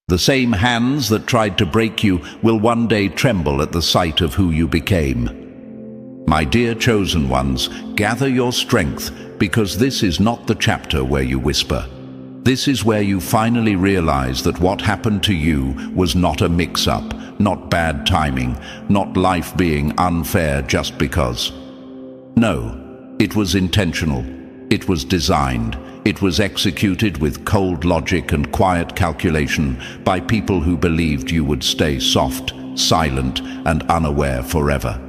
The same hands that tried to break you will one day tremble at the sight of who you became. My dear chosen ones, gather your strength, because this is not the chapter where you whisper. This is where you finally realize that what happened to you was not a mix-up, not bad timing, not life being unfair just because. No, it was intentional. It was designed. It was executed with cold logic and quiet calculation by people who believed you would stay soft, silent, and unaware forever.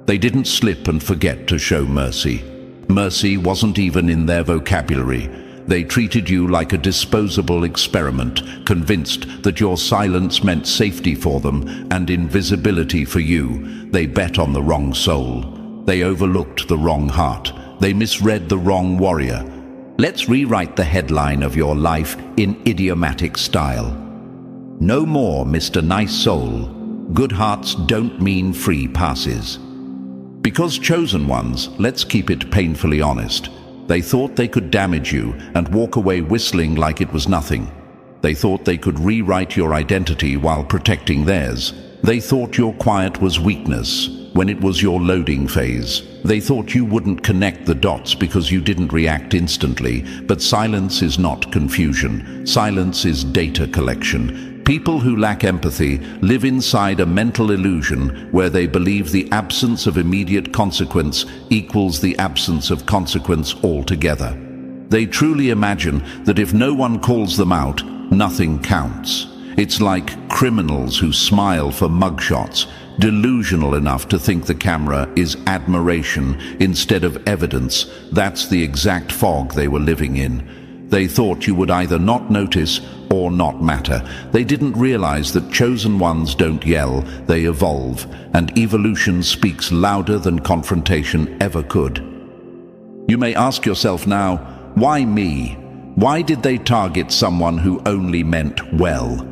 They didn't slip and forget to show mercy. Mercy wasn't even in their vocabulary. They treated you like a disposable experiment, convinced that your silence meant safety for them and invisibility for you. They bet on the wrong soul. They overlooked the wrong heart. They misread the wrong warrior. Let's rewrite the headline of your life in idiomatic style. No more, Mr. Nice Soul. Good hearts don't mean free passes. Because chosen ones, let's keep it painfully honest. They thought they could damage you and walk away whistling like it was nothing. They thought they could rewrite your identity while protecting theirs. They thought your quiet was weakness when it was your loading phase. They thought you wouldn't connect the dots because you didn't react instantly, but silence is not confusion. Silence is data collection. People who lack empathy live inside a mental illusion where they believe the absence of immediate consequence equals the absence of consequence altogether. They truly imagine that if no one calls them out, nothing counts. It's like criminals who smile for mugshots, delusional enough to think the camera is admiration instead of evidence. That's the exact fog they were living in. They thought you would either not notice or not matter. They didn't realize that chosen ones don't yell, they evolve, and evolution speaks louder than confrontation ever could. You may ask yourself now, why me? Why did they target someone who only meant well?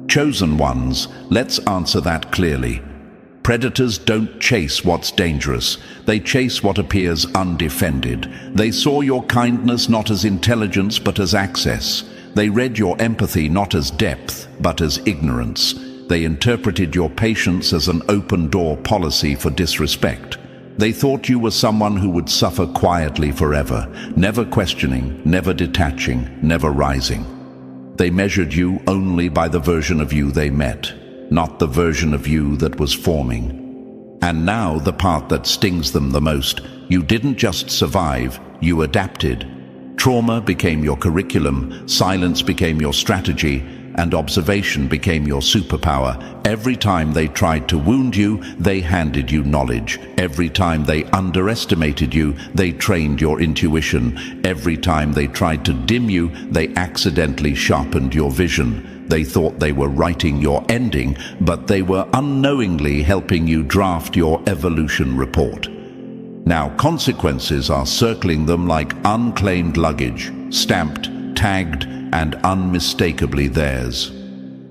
Chosen ones, let's answer that clearly. Predators don't chase what's dangerous. They chase what appears undefended. They saw your kindness not as intelligence but as access. They read your empathy not as depth but as ignorance. They interpreted your patience as an open-door policy for disrespect. They thought you were someone who would suffer quietly forever, never questioning, never detaching, never rising. They measured you only by the version of you they met, not the version of you that was forming. And now the part that stings them the most, you didn't just survive, you adapted. Trauma became your curriculum, silence became your strategy, and observation became your superpower. Every time they tried to wound you, they handed you knowledge. Every time they underestimated you, they trained your intuition. Every time they tried to dim you, they accidentally sharpened your vision. They thought they were writing your ending, but they were unknowingly helping you draft your evolution report. Now consequences are circling them like unclaimed luggage, stamped, tagged, and unmistakably theirs.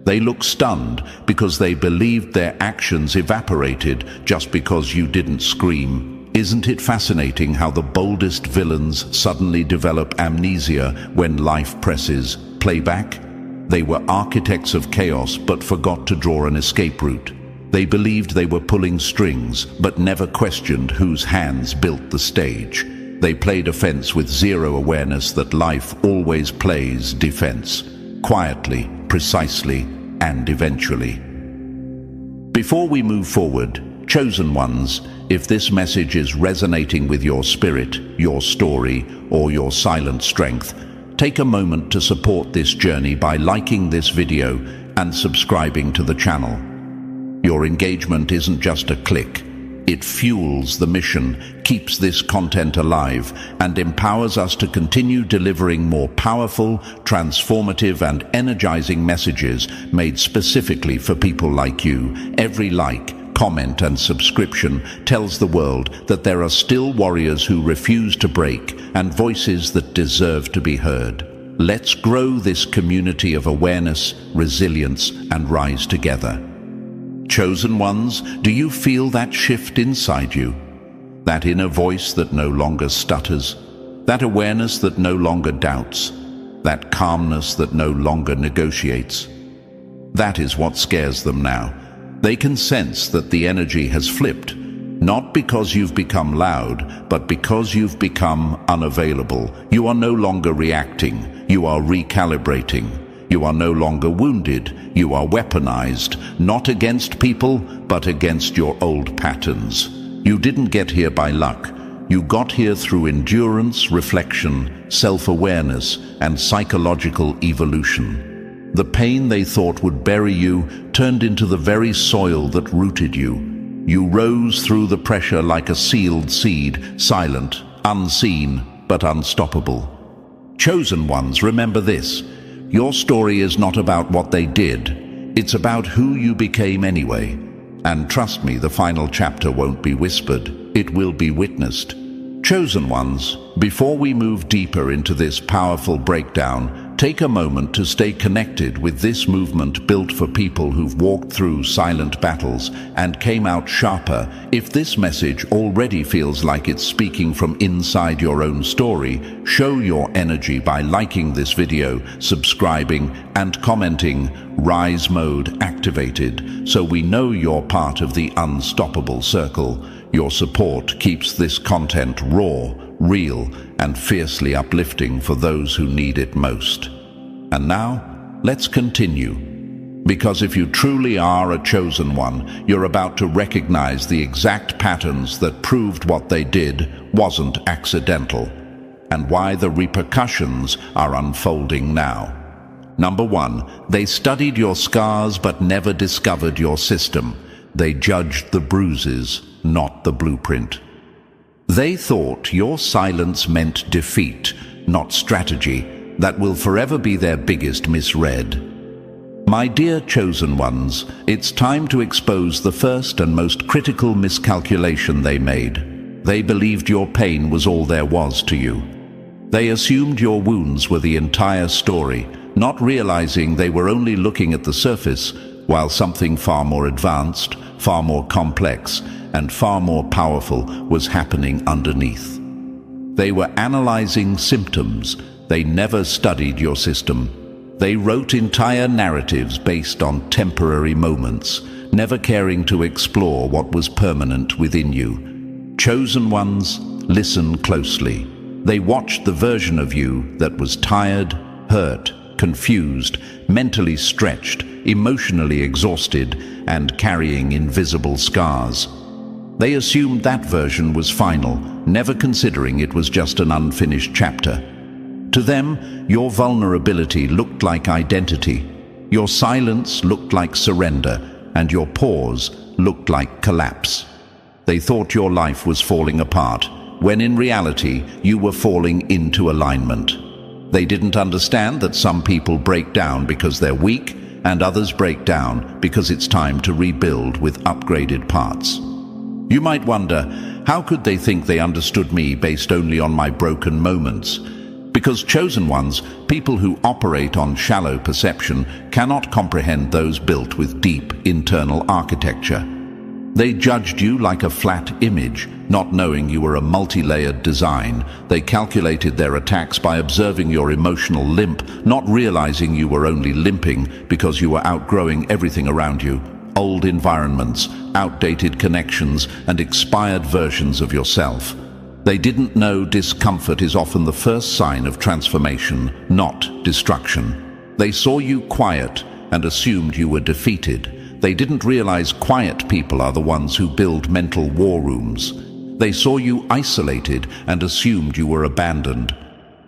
They look stunned because they believed their actions evaporated just because you didn't scream. Isn't it fascinating how the boldest villains suddenly develop amnesia when life presses playback? They were architects of chaos but forgot to draw an escape route. They believed they were pulling strings but never questioned whose hands built the stage. They played offense with zero awareness that life always plays defense, quietly, precisely, and eventually. Before we move forward, chosen ones, if this message is resonating with your spirit, your story, or your silent strength, take a moment to support this journey by liking this video and subscribing to the channel. Your engagement isn't just a click. It fuels the mission, keeps this content alive, and empowers us to continue delivering more powerful, transformative, and energizing messages made specifically for people like you. Every like, comment, and subscription tells the world that there are still warriors who refuse to break and voices that deserve to be heard. Let's grow this community of awareness, resilience, and rise together. Chosen ones, do you feel that shift inside you? That inner voice that no longer stutters? That awareness that no longer doubts? That calmness that no longer negotiates? That is what scares them now. They can sense that the energy has flipped, not because you've become loud, but because you've become unavailable. You are no longer reacting, you are recalibrating. You are no longer wounded, you are weaponized, not against people, but against your old patterns. You didn't get here by luck. You got here through endurance, reflection, self-awareness, and psychological evolution. The pain they thought would bury you turned into the very soil that rooted you. You rose through the pressure like a sealed seed, silent, unseen, but unstoppable. Chosen ones, remember this. Your story is not about what they did. It's about who you became anyway. And trust me, the final chapter won't be whispered. It will be witnessed. Chosen ones, before we move deeper into this powerful breakdown, take a moment to stay connected with this movement built for people who've walked through silent battles and came out sharper. If this message already feels like it's speaking from inside your own story, show your energy by liking this video, subscribing, and commenting "Rise Mode activated" so we know you're part of the unstoppable circle. Your support keeps this content raw, real, and fiercely uplifting for those who need it most. And now, let's continue. Because if you truly are a chosen one, you're about to recognize the exact patterns that proved what they did wasn't accidental, and why the repercussions are unfolding now. Number 1, they studied your scars but never discovered your system. They judged the bruises, not the blueprint. They thought your silence meant defeat, not strategy. That will forever be their biggest misread. My dear chosen ones, it's time to expose the first and most critical miscalculation they made. They believed your pain was all there was to you. They assumed your wounds were the entire story, not realizing they were only looking at the surface, while something far more advanced, far more complex, and far more powerful was happening underneath. They were analyzing symptoms. They never studied your system. They wrote entire narratives based on temporary moments, never caring to explore what was permanent within you. Chosen ones, listen closely. They watched the version of you that was tired, hurt, confused, mentally stretched, emotionally exhausted, and carrying invisible scars. They assumed that version was final, never considering it was just an unfinished chapter. To them, your vulnerability looked like identity, your silence looked like surrender, and your pause looked like collapse. They thought your life was falling apart, when in reality you were falling into alignment. They didn't understand that some people break down because they're weak, and others break down because it's time to rebuild with upgraded parts. You might wonder, how could they think they understood me based only on my broken moments? Because chosen ones, people who operate on shallow perception, cannot comprehend those built with deep internal architecture. They judged you like a flat image, not knowing you were a multi-layered design. They calculated their attacks by observing your emotional limp, not realizing you were only limping because you were outgrowing everything around you. Old environments, outdated connections, and expired versions of yourself. They didn't know discomfort is often the first sign of transformation, not destruction. They saw you quiet and assumed you were defeated. They didn't realize quiet people are the ones who build mental war rooms. They saw you isolated and assumed you were abandoned.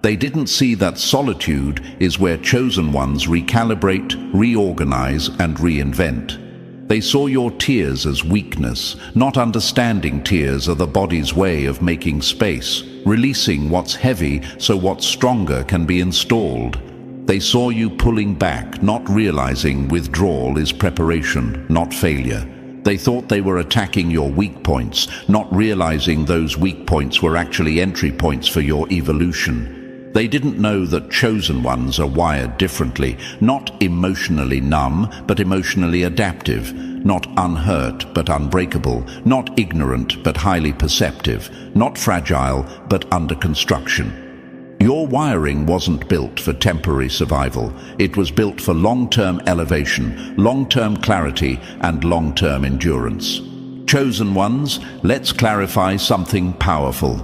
They didn't see that solitude is where chosen ones recalibrate, reorganize, and reinvent. They saw your tears as weakness, not understanding tears are the body's way of making space, releasing what's heavy so what's stronger can be installed. They saw you pulling back, not realizing withdrawal is preparation, not failure. They thought they were attacking your weak points, not realizing those weak points were actually entry points for your evolution. They didn't know that chosen ones are wired differently, not emotionally numb, but emotionally adaptive, not unhurt, but unbreakable, not ignorant, but highly perceptive, not fragile, but under construction. Your wiring wasn't built for temporary survival. It was built for long-term elevation, long-term clarity, and long-term endurance. Chosen ones, let's clarify something powerful.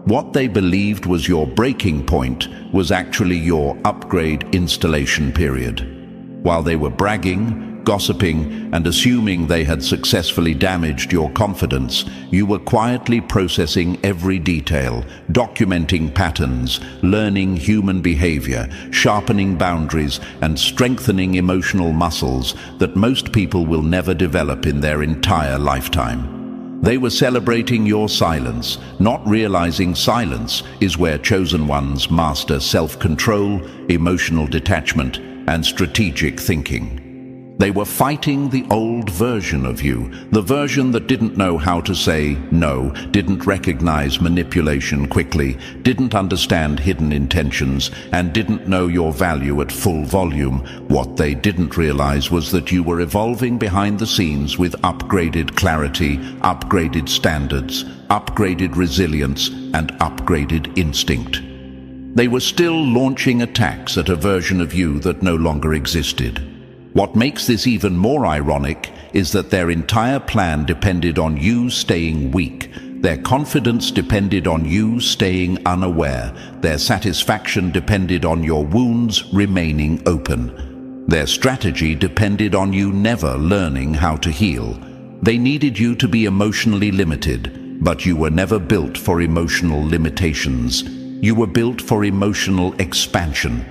What they believed was your breaking point was actually your upgrade installation period. While they were bragging, gossiping, and assuming they had successfully damaged your confidence, you were quietly processing every detail, documenting patterns, learning human behavior, sharpening boundaries, and strengthening emotional muscles that most people will never develop in their entire lifetime. They were celebrating your silence, not realizing silence is where chosen ones master self-control, emotional detachment, and strategic thinking. They were fighting the old version of you, the version that didn't know how to say no, didn't recognize manipulation quickly, didn't understand hidden intentions, and didn't know your value at full volume. What they didn't realize was that you were evolving behind the scenes with upgraded clarity, upgraded standards, upgraded resilience, and upgraded instinct. They were still launching attacks at a version of you that no longer existed. What makes this even more ironic is that their entire plan depended on you staying weak. Their confidence depended on you staying unaware. Their satisfaction depended on your wounds remaining open. Their strategy depended on you never learning how to heal. They needed you to be emotionally limited, but you were never built for emotional limitations. You were built for emotional expansion.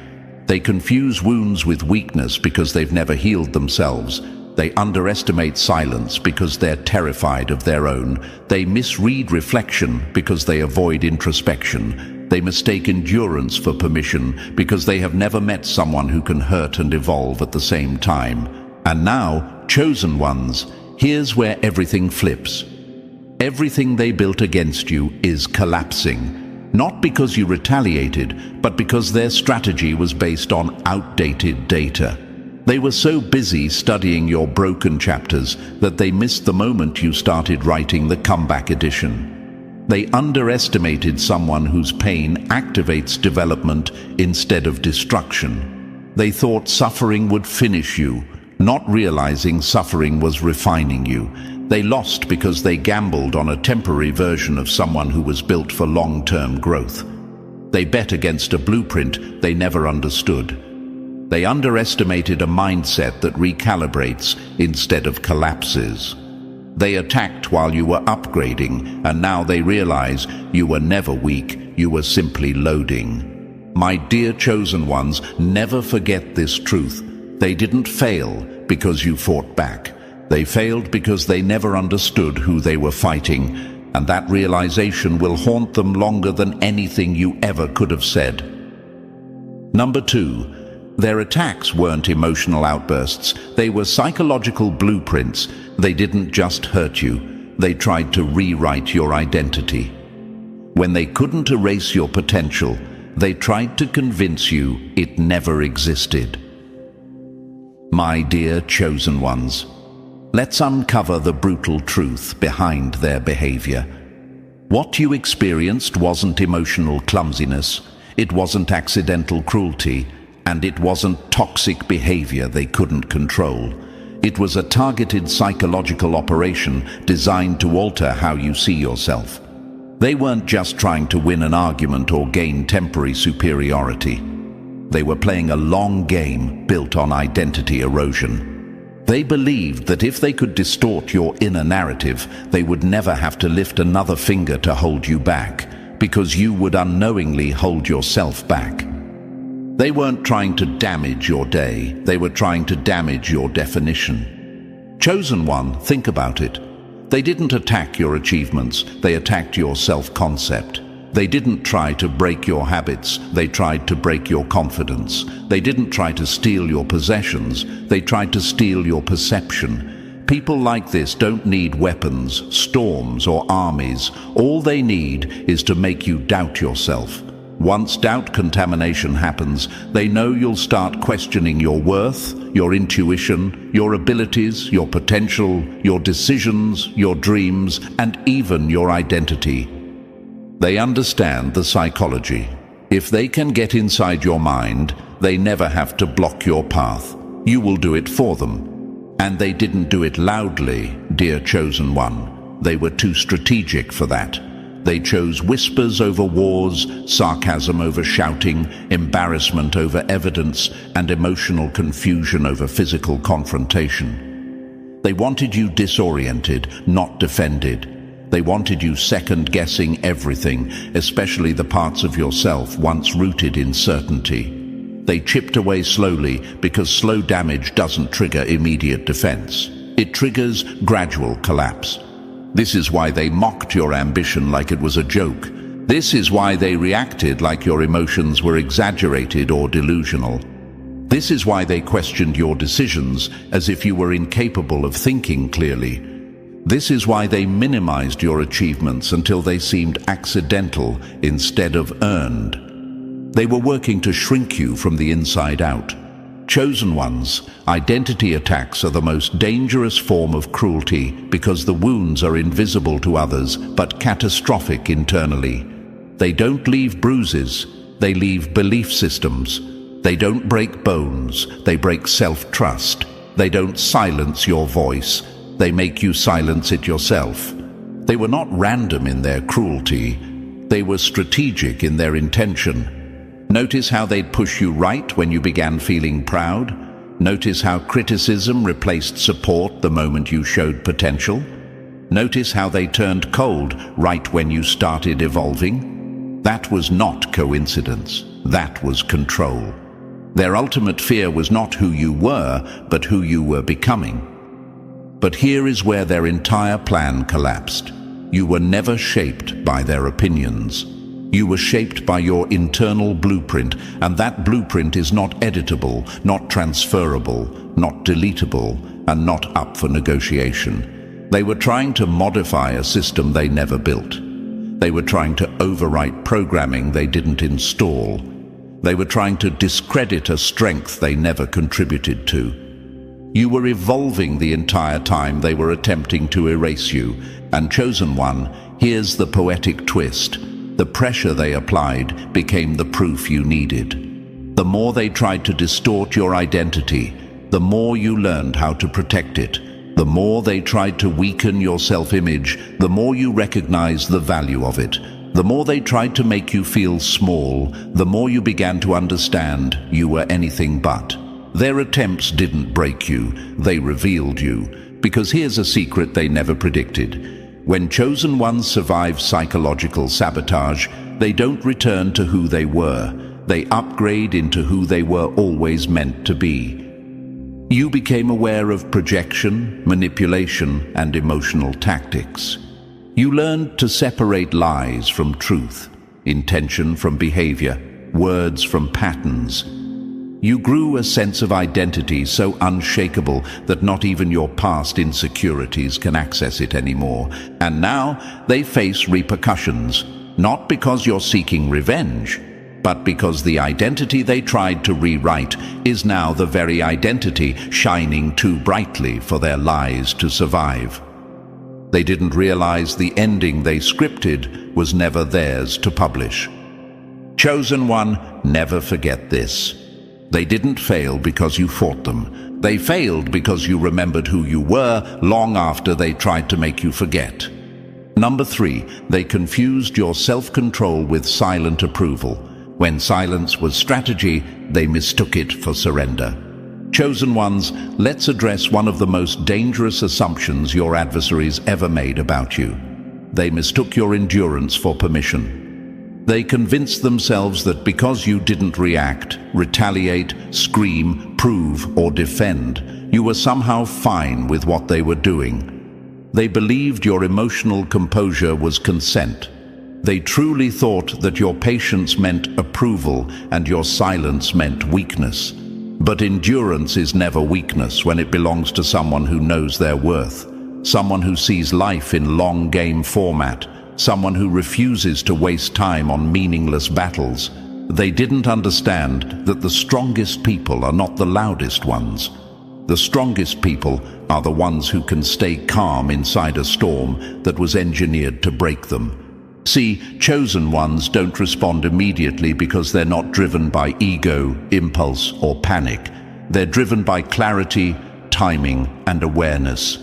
They confuse wounds with weakness because they've never healed themselves. They underestimate silence because they're terrified of their own. They misread reflection because they avoid introspection. They mistake endurance for permission because they have never met someone who can hurt and evolve at the same time. And now, chosen ones, here's where everything flips. Everything they built against you is collapsing. Not because you retaliated, but because their strategy was based on outdated data. They were so busy studying your broken chapters that they missed the moment you started writing the comeback edition. They underestimated someone whose pain activates development instead of destruction. They thought suffering would finish you, not realizing suffering was refining you. They lost because they gambled on a temporary version of someone who was built for long-term growth. They bet against a blueprint they never understood. They underestimated a mindset that recalibrates instead of collapses. They attacked while you were upgrading, and now they realize you were never weak, you were simply loading. My dear chosen ones, never forget this truth. They didn't fail because you fought back. They failed because they never understood who they were fighting, and that realization will haunt them longer than anything you ever could have said. Number 2, their attacks weren't emotional outbursts. They were psychological blueprints. They didn't just hurt you. They tried to rewrite your identity. When they couldn't erase your potential, they tried to convince you it never existed. My dear chosen ones, let's uncover the brutal truth behind their behavior. What you experienced wasn't emotional clumsiness, it wasn't accidental cruelty, and it wasn't toxic behavior they couldn't control. It was a targeted psychological operation designed to alter how you see yourself. They weren't just trying to win an argument or gain temporary superiority. They were playing a long game built on identity erosion. They believed that if they could distort your inner narrative, they would never have to lift another finger to hold you back, because you would unknowingly hold yourself back. They weren't trying to damage your day, they were trying to damage your definition. Chosen one, think about it. They didn't attack your achievements, they attacked your self-concept. They didn't try to break your habits, they tried to break your confidence. They didn't try to steal your possessions, they tried to steal your perception. People like this don't need weapons, storms, or armies. All they need is to make you doubt yourself. Once doubt contamination happens, they know you'll start questioning your worth, your intuition, your abilities, your potential, your decisions, your dreams, and even your identity. They understand the psychology. If they can get inside your mind, they never have to block your path. You will do it for them. And they didn't do it loudly, dear chosen one. They were too strategic for that. They chose whispers over wars, sarcasm over shouting, embarrassment over evidence, and emotional confusion over physical confrontation. They wanted you disoriented, not defended. They wanted you second-guessing everything, especially the parts of yourself once rooted in certainty. They chipped away slowly because slow damage doesn't trigger immediate defense. It triggers gradual collapse. This is why they mocked your ambition like it was a joke. This is why they reacted like your emotions were exaggerated or delusional. This is why they questioned your decisions as if you were incapable of thinking clearly. This is why they minimized your achievements until they seemed accidental instead of earned. They were working to shrink you from the inside out. Chosen ones, identity attacks are the most dangerous form of cruelty because the wounds are invisible to others but catastrophic internally. They don't leave bruises, they leave belief systems. They don't break bones, they break self-trust. They don't silence your voice, they make you silence it yourself. They were not random in their cruelty, they were strategic in their intention. Notice how they'd push you right when you began feeling proud. Notice how criticism replaced support the moment you showed potential. Notice how they turned cold right when you started evolving. That was not coincidence. That was control. Their ultimate fear was not who you were, but who you were becoming. But here is where their entire plan collapsed. You were never shaped by their opinions. You were shaped by your internal blueprint, and that blueprint is not editable, not transferable, not deletable, and not up for negotiation. They were trying to modify a system they never built. They were trying to overwrite programming they didn't install. They were trying to discredit a strength they never contributed to. You were evolving the entire time they were attempting to erase you, and chosen one, here's the poetic twist. The pressure they applied became the proof you needed. The more they tried to distort your identity, the more you learned how to protect it. The more they tried to weaken your self-image, the more you recognized the value of it. The more they tried to make you feel small, the more you began to understand you were anything but. Their attempts didn't break you, they revealed you. Because here's a secret they never predicted. When chosen ones survive psychological sabotage, they don't return to who they were. They upgrade into who they were always meant to be. You became aware of projection, manipulation, and emotional tactics. You learned to separate lies from truth, intention from behavior, words from patterns. You grew a sense of identity so unshakable that not even your past insecurities can access it anymore. And now they face repercussions, not because you're seeking revenge, but because the identity they tried to rewrite is now the very identity shining too brightly for their lies to survive. They didn't realize the ending they scripted was never theirs to publish. Chosen one, never forget this. They didn't fail because you fought them. They failed because you remembered who you were long after they tried to make you forget. Number 3, they confused your self-control with silent approval. When silence was strategy, they mistook it for surrender. Chosen ones, let's address one of the most dangerous assumptions your adversaries ever made about you. They mistook your endurance for permission. They convinced themselves that because you didn't react, retaliate, scream, prove, or defend, you were somehow fine with what they were doing. They believed your emotional composure was consent. They truly thought that your patience meant approval and your silence meant weakness. But endurance is never weakness when it belongs to someone who knows their worth, someone who sees life in long game format, someone who refuses to waste time on meaningless battles. They didn't understand that the strongest people are not the loudest ones. The strongest people are the ones who can stay calm inside a storm that was engineered to break them. See, chosen ones don't respond immediately because they're not driven by ego, impulse, or panic. They're driven by clarity, timing, and awareness.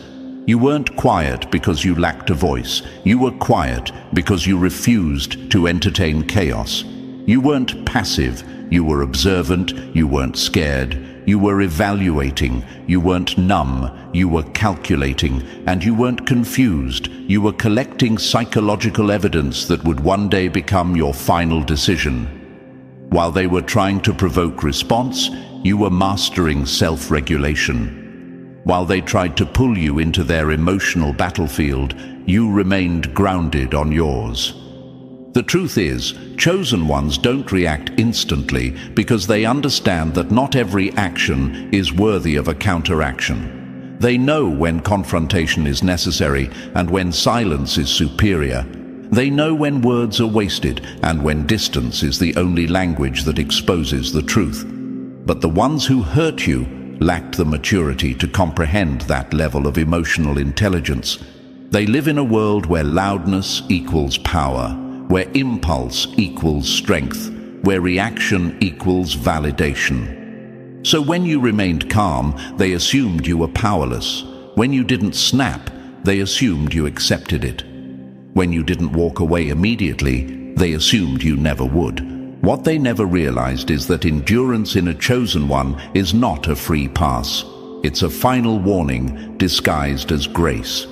You weren't quiet because you lacked a voice. You were quiet because you refused to entertain chaos. You weren't passive. You were observant. You weren't scared. You were evaluating. You weren't numb. You were calculating. And you weren't confused. You were collecting psychological evidence that would one day become your final decision. While they were trying to provoke response, you were mastering self-regulation. While they tried to pull you into their emotional battlefield, you remained grounded on yours. The truth is, chosen ones don't react instantly because they understand that not every action is worthy of a counteraction. They know when confrontation is necessary and when silence is superior. They know when words are wasted and when distance is the only language that exposes the truth. But the ones who hurt you lacked the maturity to comprehend that level of emotional intelligence. They live in a world where loudness equals power, where impulse equals strength, where reaction equals validation. So when you remained calm, they assumed you were powerless. When you didn't snap, they assumed you accepted it. When you didn't walk away immediately, they assumed you never would. What they never realized is that endurance in a chosen one is not a free pass. It's a final warning disguised as grace.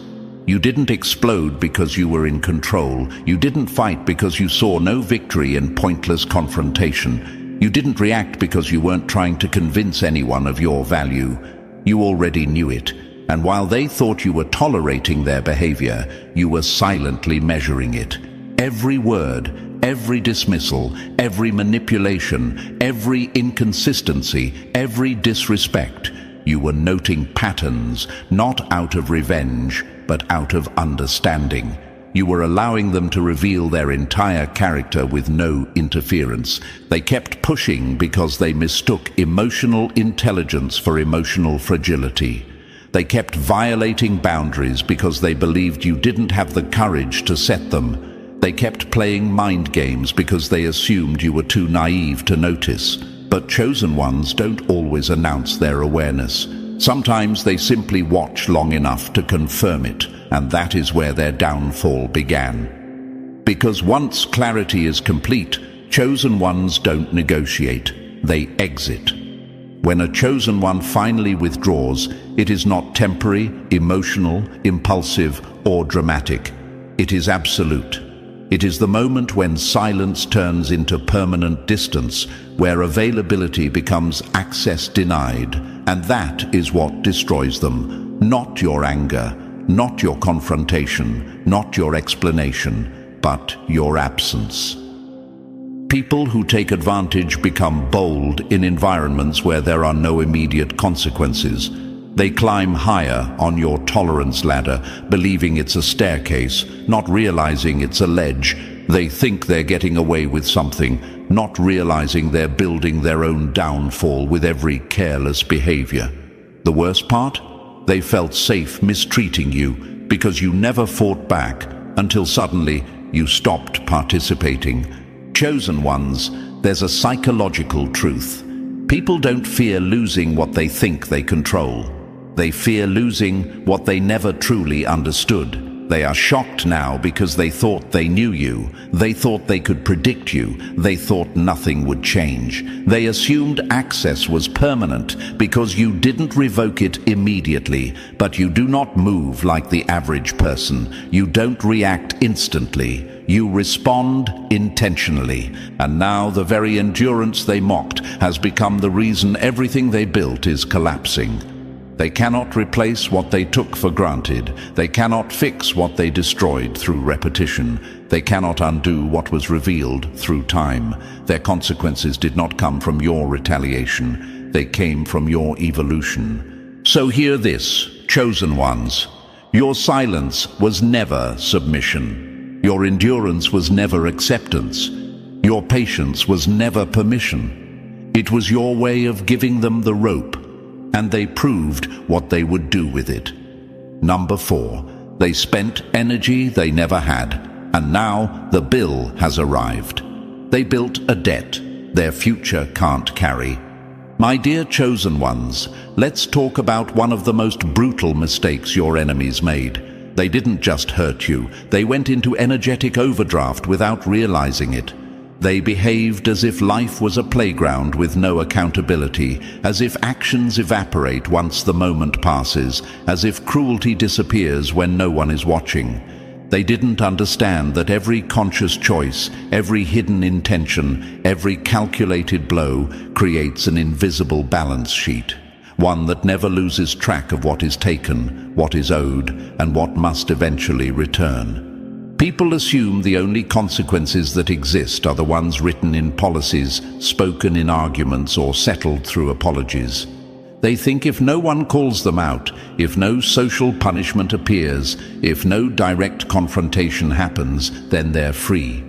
You didn't explode because you were in control. You didn't fight because you saw no victory in pointless confrontation. You didn't react because you weren't trying to convince anyone of your value. You already knew it. And while they thought you were tolerating their behavior, you were silently measuring it. Every word, every dismissal, every manipulation, every inconsistency, every disrespect. You were noting patterns, not out of revenge, but out of understanding. You were allowing them to reveal their entire character with no interference. They kept pushing because they mistook emotional intelligence for emotional fragility. They kept violating boundaries because they believed you didn't have the courage to set them. They kept playing mind games because they assumed you were too naive to notice. But chosen ones don't always announce their awareness. Sometimes they simply watch long enough to confirm it, and that is where their downfall began. Because once clarity is complete, chosen ones don't negotiate, they exit. When a chosen one finally withdraws, it is not temporary, emotional, impulsive, or dramatic. It is absolute. It is the moment when silence turns into permanent distance, where availability becomes access denied, and that is what destroys them. Not your anger, not your confrontation, not your explanation, but your absence. People who take advantage become bold in environments where there are no immediate consequences. They climb higher on your tolerance ladder, believing it's a staircase, not realizing it's a ledge. They think they're getting away with something, not realizing they're building their own downfall with every careless behavior. The worst part? They felt safe mistreating you because you never fought back until suddenly you stopped participating. Chosen ones, there's a psychological truth. People don't fear losing what they think they control. They fear losing what they never truly understood. They are shocked now because they thought they knew you. They thought they could predict you. They thought nothing would change. They assumed access was permanent because you didn't revoke it immediately. But you do not move like the average person. You don't react instantly. You respond intentionally. And now the very endurance they mocked has become the reason everything they built is collapsing. They cannot replace what they took for granted. They cannot fix what they destroyed through repetition. They cannot undo what was revealed through time. Their consequences did not come from your retaliation. They came from your evolution. So hear this, chosen ones. Your silence was never submission. Your endurance was never acceptance. Your patience was never permission. It was your way of giving them the rope, and they proved what they would do with it. Number 4, they spent energy they never had. And now the bill has arrived. They built a debt their future can't carry. My dear chosen ones, let's talk about one of the most brutal mistakes your enemies made. They didn't just hurt you, they went into energetic overdraft without realizing it. They behaved as if life was a playground with no accountability, as if actions evaporate once the moment passes, as if cruelty disappears when no one is watching. They didn't understand that every conscious choice, every hidden intention, every calculated blow creates an invisible balance sheet, one that never loses track of what is taken, what is owed, and what must eventually return. People assume the only consequences that exist are the ones written in policies, spoken in arguments, or settled through apologies. They think if no one calls them out, if no social punishment appears, if no direct confrontation happens, then they're free.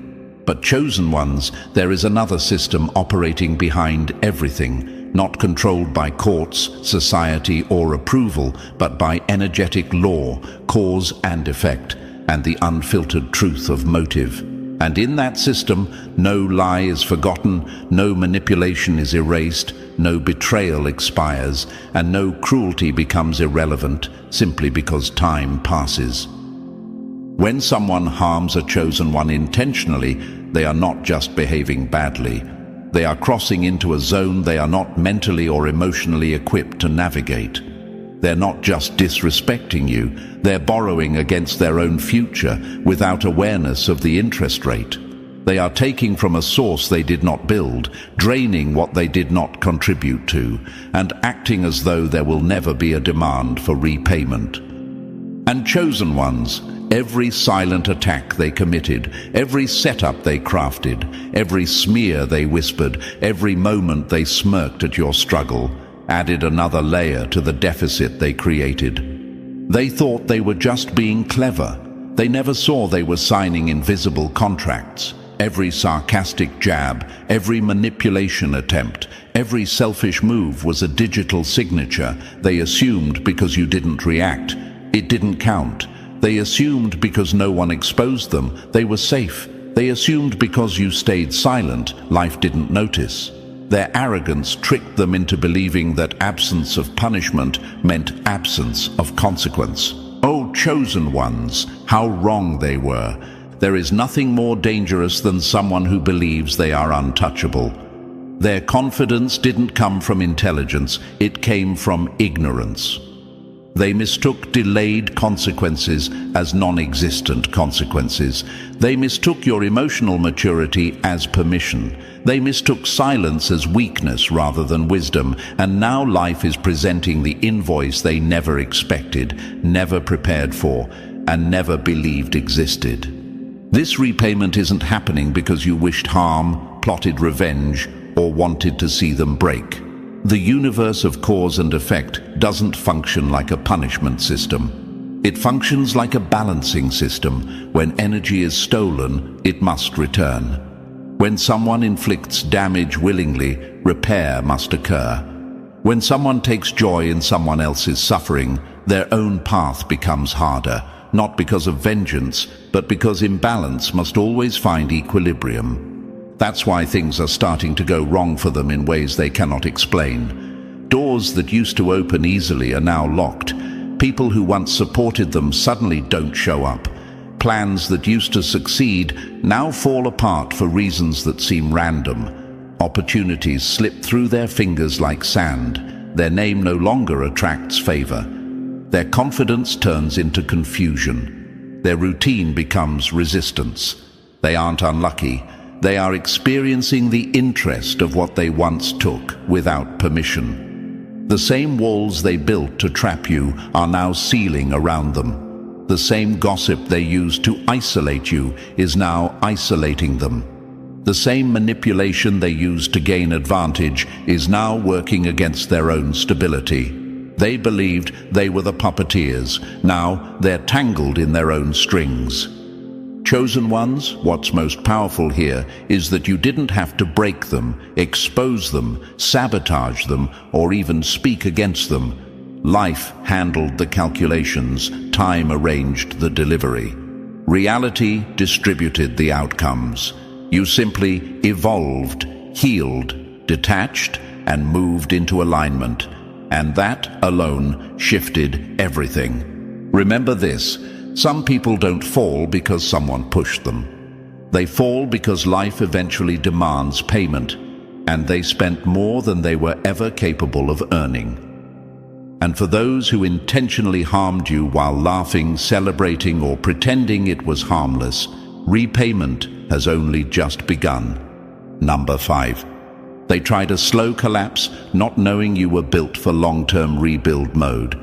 But chosen ones, there is another system operating behind everything, not controlled by courts, society, or approval, but by energetic law, cause and effect, and the unfiltered truth of motive. And in that system, no lie is forgotten, no manipulation is erased, no betrayal expires, and no cruelty becomes irrelevant simply because time passes. When someone harms a chosen one intentionally, they are not just behaving badly. They are crossing into a zone they are not mentally or emotionally equipped to navigate. They're not just disrespecting you, they're borrowing against their own future without awareness of the interest rate. They are taking from a source they did not build, draining what they did not contribute to, and acting as though there will never be a demand for repayment. And chosen ones, every silent attack they committed, every setup they crafted, every smear they whispered, every moment they smirked at your struggle, added another layer to the deficit they created. They thought they were just being clever. They never saw they were signing invisible contracts. Every sarcastic jab, every manipulation attempt, every selfish move was a digital signature. They assumed because you didn't react, it didn't count. They assumed because no one exposed them, they were safe. They assumed because you stayed silent, life didn't notice. Their arrogance tricked them into believing that absence of punishment meant absence of consequence. Oh, chosen ones, how wrong they were. There is nothing more dangerous than someone who believes they are untouchable. Their confidence didn't come from intelligence, it came from ignorance. They mistook delayed consequences as non-existent consequences. They mistook your emotional maturity as permission. They mistook silence as weakness rather than wisdom, and now life is presenting the invoice they never expected, never prepared for, and never believed existed. This repayment isn't happening because you wished harm, plotted revenge, or wanted to see them break. The universe of cause and effect doesn't function like a punishment system. It functions like a balancing system. When energy is stolen, it must return. When someone inflicts damage willingly, repair must occur. When someone takes joy in someone else's suffering, their own path becomes harder, not because of vengeance, but because imbalance must always find equilibrium. That's why things are starting to go wrong for them in ways they cannot explain. Doors that used to open easily are now locked. People who once supported them suddenly don't show up. Plans that used to succeed now fall apart for reasons that seem random. Opportunities slip through their fingers like sand. Their name no longer attracts favor. Their confidence turns into confusion. Their routine becomes resistance. They aren't unlucky. They are experiencing the interest of what they once took without permission. The same walls they built to trap you are now sealing around them. The same gossip they used to isolate you is now isolating them. The same manipulation they used to gain advantage is now working against their own stability. They believed they were the puppeteers. Now they're tangled in their own strings. Chosen ones, what's most powerful here is that you didn't have to break them, expose them, sabotage them, or even speak against them. Life handled the calculations, time arranged the delivery. Reality distributed the outcomes. You simply evolved, healed, detached, and moved into alignment. And that alone shifted everything. Remember this, some people don't fall because someone pushed them. They fall because life eventually demands payment, and they spent more than they were ever capable of earning. And for those who intentionally harmed you while laughing, celebrating, or pretending it was harmless, repayment has only just begun. Number 5. They tried a slow collapse, not knowing you were built for long-term rebuild mode.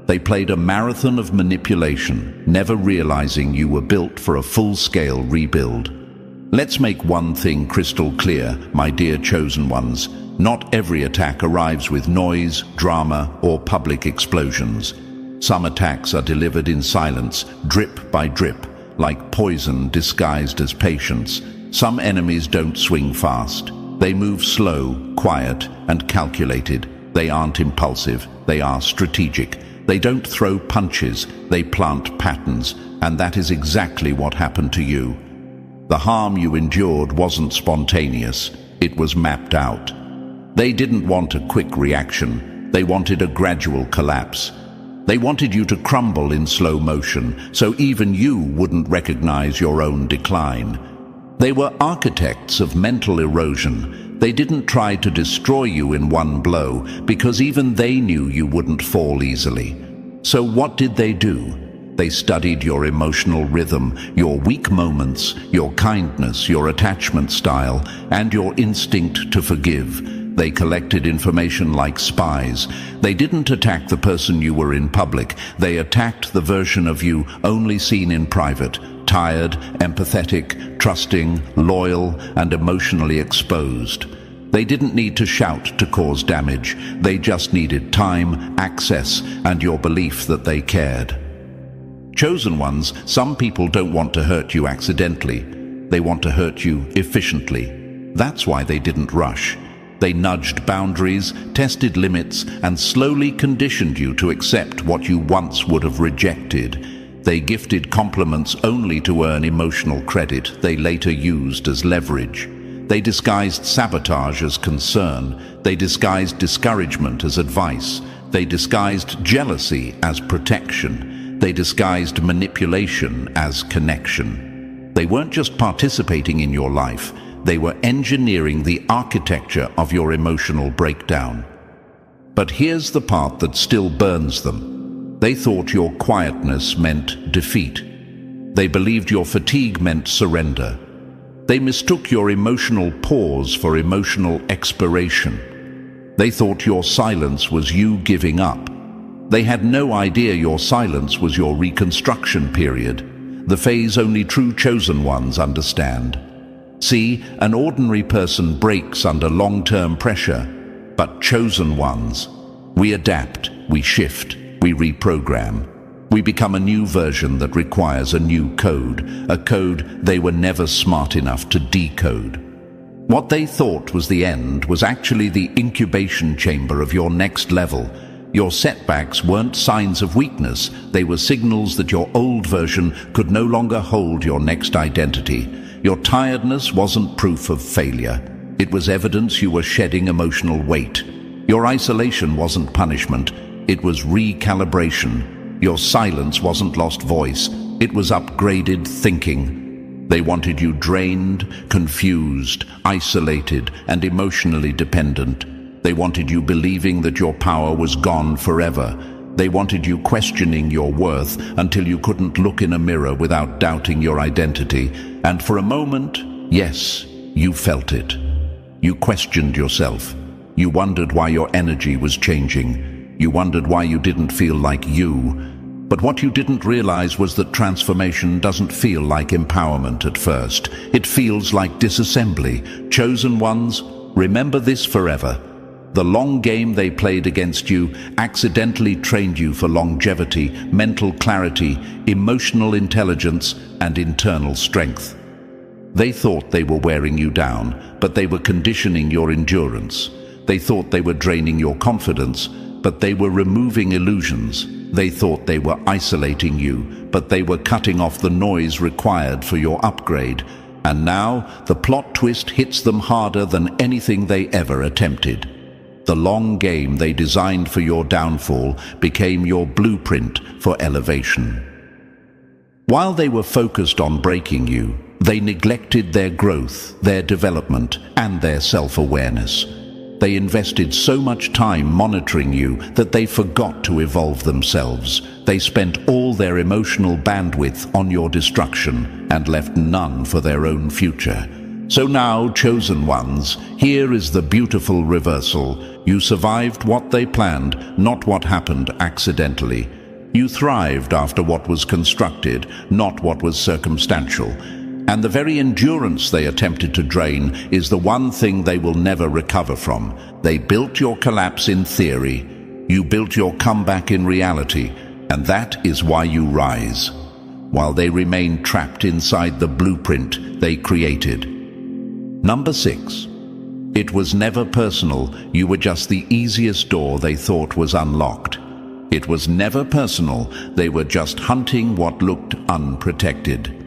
They played a marathon of manipulation, never realizing you were built for a full-scale rebuild. Let's make one thing crystal clear, my dear chosen ones. Not every attack arrives with noise, drama, or public explosions. Some attacks are delivered in silence, drip by drip, like poison disguised as patience. Some enemies don't swing fast. They move slow, quiet, and calculated. They aren't impulsive, they are strategic. They don't throw punches, they plant patterns, and that is exactly what happened to you. The harm you endured wasn't spontaneous, it was mapped out. They didn't want a quick reaction, they wanted a gradual collapse. They wanted you to crumble in slow motion, so even you wouldn't recognize your own decline. They were architects of mental erosion. They didn't try to destroy you in one blow, because even they knew you wouldn't fall easily. So what did they do? They studied your emotional rhythm, your weak moments, your kindness, your attachment style, and your instinct to forgive. They collected information like spies. They didn't attack the person you were in public. They attacked the version of you only seen in private. Tired, empathetic, trusting, loyal, and emotionally exposed. They didn't need to shout to cause damage. They just needed time, access, and your belief that they cared. Chosen ones, some people don't want to hurt you accidentally. They want to hurt you efficiently. That's why they didn't rush. They nudged boundaries, tested limits, and slowly conditioned you to accept what you once would have rejected. They gifted compliments only to earn emotional credit they later used as leverage. They disguised sabotage as concern. They disguised discouragement as advice. They disguised jealousy as protection. They disguised manipulation as connection. They weren't just participating in your life, they were engineering the architecture of your emotional breakdown. But here's the part that still burns them. They thought your quietness meant defeat. They believed your fatigue meant surrender. They mistook your emotional pause for emotional expiration. They thought your silence was you giving up. They had no idea your silence was your reconstruction period, the phase only true chosen ones understand. See, an ordinary person breaks under long-term pressure, but chosen ones, we adapt, we shift, we reprogram. We become a new version that requires a new code, a code they were never smart enough to decode. What they thought was the end was actually the incubation chamber of your next level. Your setbacks weren't signs of weakness, they were signals that your old version could no longer hold your next identity. Your tiredness wasn't proof of failure. It was evidence you were shedding emotional weight. Your isolation wasn't punishment, it was recalibration. Your silence wasn't lost voice, it was upgraded thinking. They wanted you drained, confused, isolated, and emotionally dependent. They wanted you believing that your power was gone forever. They wanted you questioning your worth until you couldn't look in a mirror without doubting your identity. And for a moment, yes, you felt it. You questioned yourself. You wondered why your energy was changing. You wondered why you didn't feel like you. But what you didn't realize was that transformation doesn't feel like empowerment at first. It feels like disassembly. Chosen ones, remember this forever. The long game they played against you accidentally trained you for longevity, mental clarity, emotional intelligence, and internal strength. They thought they were wearing you down, but they were conditioning your endurance. They thought they were draining your confidence, but they were removing illusions. They thought they were isolating you, but they were cutting off the noise required for your upgrade. And now, the plot twist hits them harder than anything they ever attempted. The long game they designed for your downfall became your blueprint for elevation. While they were focused on breaking you, they neglected their growth, their development, and their self-awareness. They invested so much time monitoring you that they forgot to evolve themselves. They spent all their emotional bandwidth on your destruction and left none for their own future. So now, chosen ones, here is the beautiful reversal. You survived what they planned, not what happened accidentally. You thrived after what was constructed, not what was circumstantial. And the very endurance they attempted to drain is the one thing they will never recover from. They built your collapse in theory. You built your comeback in reality, and that is why you rise, while they remain trapped inside the blueprint they created. Number 6. It was never personal. You were just the easiest door they thought was unlocked. It was never personal. They were just hunting what looked unprotected.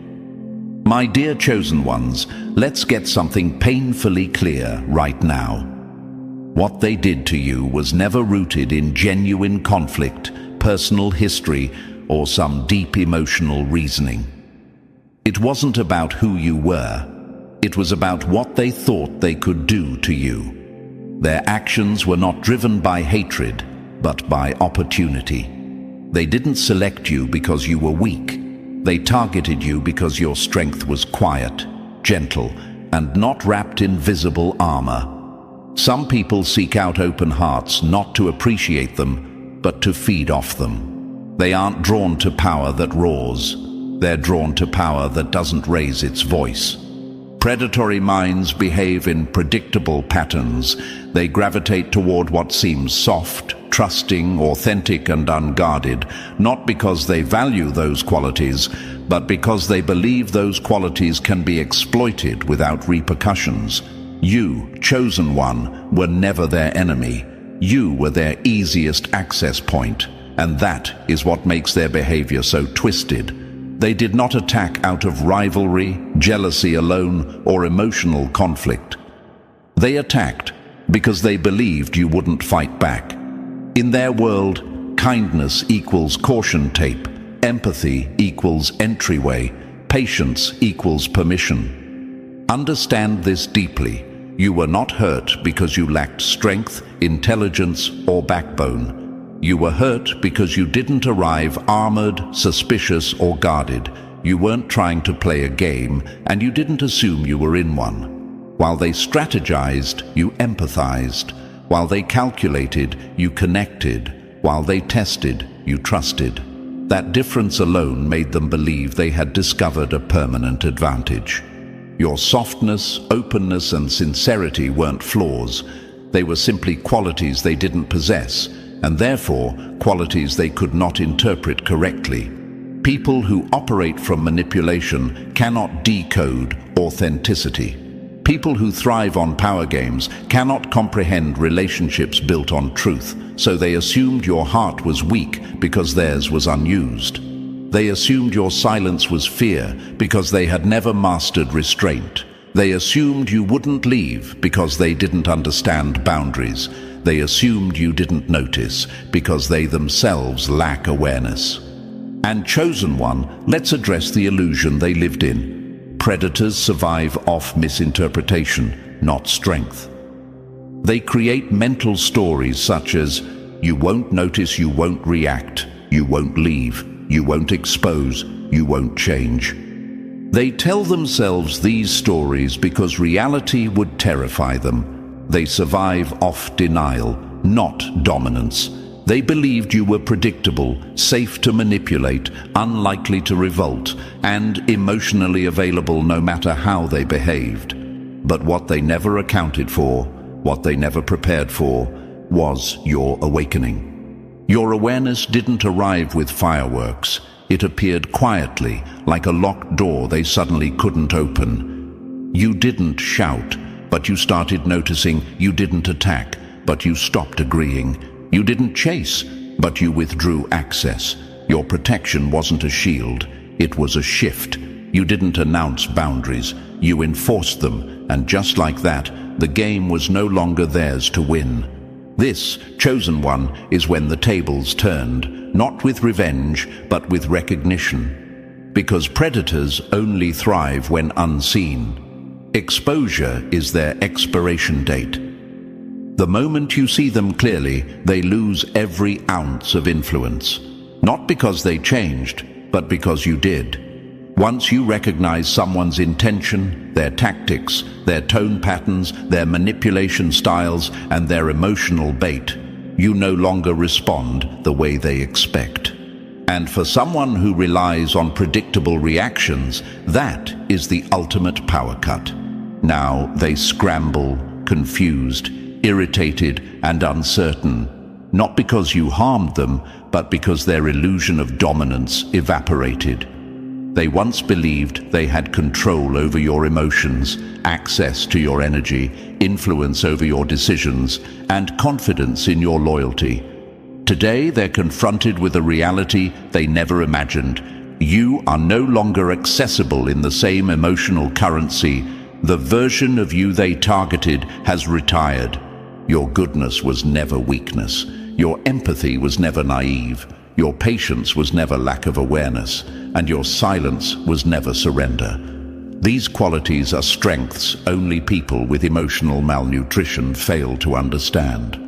My dear chosen ones, let's get something painfully clear right now. What they did to you was never rooted in genuine conflict, personal history, or some deep emotional reasoning. It wasn't about who you were. It was about what they thought they could do to you. Their actions were not driven by hatred, but by opportunity. They didn't select you because you were weak. They targeted you because your strength was quiet, gentle, and not wrapped in visible armor. Some people seek out open hearts not to appreciate them, but to feed off them. They aren't drawn to power that roars. They're drawn to power that doesn't raise its voice. Predatory minds behave in predictable patterns. They gravitate toward what seems soft, trusting, authentic, and unguarded, not because they value those qualities, but because they believe those qualities can be exploited without repercussions. You, chosen one, were never their enemy. You were their easiest access point, and that is what makes their behavior so twisted. They did not attack out of rivalry, jealousy alone, or emotional conflict. They attacked because they believed you wouldn't fight back. In their world, kindness equals caution tape, empathy equals entryway, patience equals permission. Understand this deeply. You were not hurt because you lacked strength, intelligence, or backbone. You were hurt because you didn't arrive armored, suspicious, or guarded. You weren't trying to play a game, and you didn't assume you were in one. While they strategized, you empathized. While they calculated, you connected. While they tested, you trusted. That difference alone made them believe they had discovered a permanent advantage. Your softness, openness, and sincerity weren't flaws. They were simply qualities they didn't possess, and therefore qualities they could not interpret correctly. People who operate from manipulation cannot decode authenticity. People who thrive on power games cannot comprehend relationships built on truth, so they assumed your heart was weak because theirs was unused. They assumed your silence was fear because they had never mastered restraint. They assumed you wouldn't leave because they didn't understand boundaries. They assumed you didn't notice because they themselves lack awareness. And chosen one, let's address the illusion they lived in. Predators survive off misinterpretation, not strength. They create mental stories such as, you won't notice, you won't react, you won't leave, you won't expose, you won't change. They tell themselves these stories because reality would terrify them. They survive off denial, not dominance. They believed you were predictable, safe to manipulate, unlikely to revolt, and emotionally available no matter how they behaved. But what they never accounted for, what they never prepared for, was your awakening. Your awareness didn't arrive with fireworks. It appeared quietly, like a locked door they suddenly couldn't open. You didn't shout, but you started noticing. You didn't attack, but you stopped agreeing. You didn't chase, but you withdrew access. Your protection wasn't a shield, it was a shift. You didn't announce boundaries, you enforced them, and just like that, the game was no longer theirs to win. This, chosen one, is when the tables turned, not with revenge, but with recognition. Because predators only thrive when unseen. Exposure is their expiration date. The moment you see them clearly, they lose every ounce of influence. Not because they changed, but because you did. Once you recognize someone's intention, their tactics, their tone patterns, their manipulation styles, and their emotional bait, you no longer respond the way they expect. And for someone who relies on predictable reactions, that is the ultimate power cut. Now they scramble, confused, irritated, and uncertain. Not because you harmed them, but because their illusion of dominance evaporated. They once believed they had control over your emotions, access to your energy, influence over your decisions, and confidence in your loyalty. Today, they're confronted with a reality they never imagined. You are no longer accessible in the same emotional currency. The version of you they targeted has retired. Your goodness was never weakness. Your empathy was never naive. Your patience was never lack of awareness, and your silence was never surrender. These qualities are strengths only people with emotional malnutrition fail to understand.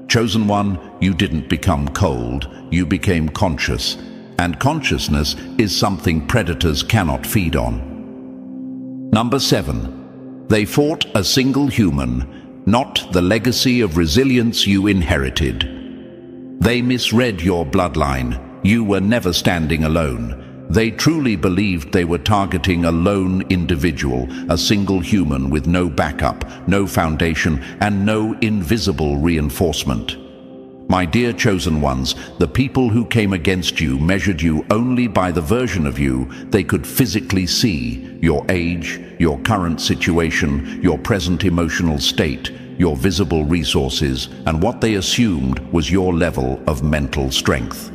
Chosen one, you didn't become cold, you became conscious, and consciousness is something predators cannot feed on. Number 7. They fought a single human, not the legacy of resilience you inherited. They misread your bloodline. You were never standing alone. They truly believed they were targeting a lone individual, a single human with no backup, no foundation, and no invisible reinforcement. My dear chosen ones, the people who came against you measured you only by the version of you they could physically see: your age, your current situation, your present emotional state, your visible resources, and what they assumed was your level of mental strength.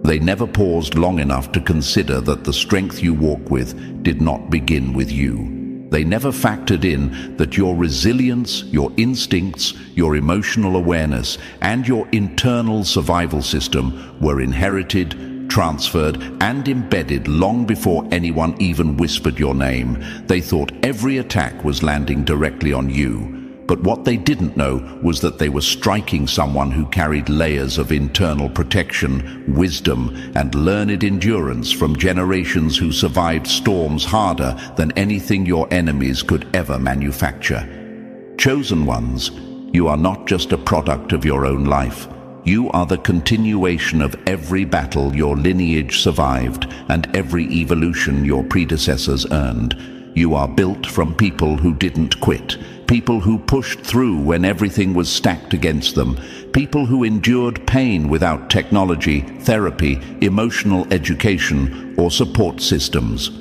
They never paused long enough to consider that the strength you walk with did not begin with you. They never factored in that your resilience, your instincts, your emotional awareness, and your internal survival system were inherited, transferred, and embedded long before anyone even whispered your name. They thought every attack was landing directly on you. But what they didn't know was that they were striking someone who carried layers of internal protection, wisdom, and learned endurance from generations who survived storms harder than anything your enemies could ever manufacture. Chosen ones, you are not just a product of your own life. You are the continuation of every battle your lineage survived and every evolution your predecessors earned. You are built from people who didn't quit, people who pushed through when everything was stacked against them, people who endured pain without technology, therapy, emotional education, or support systems.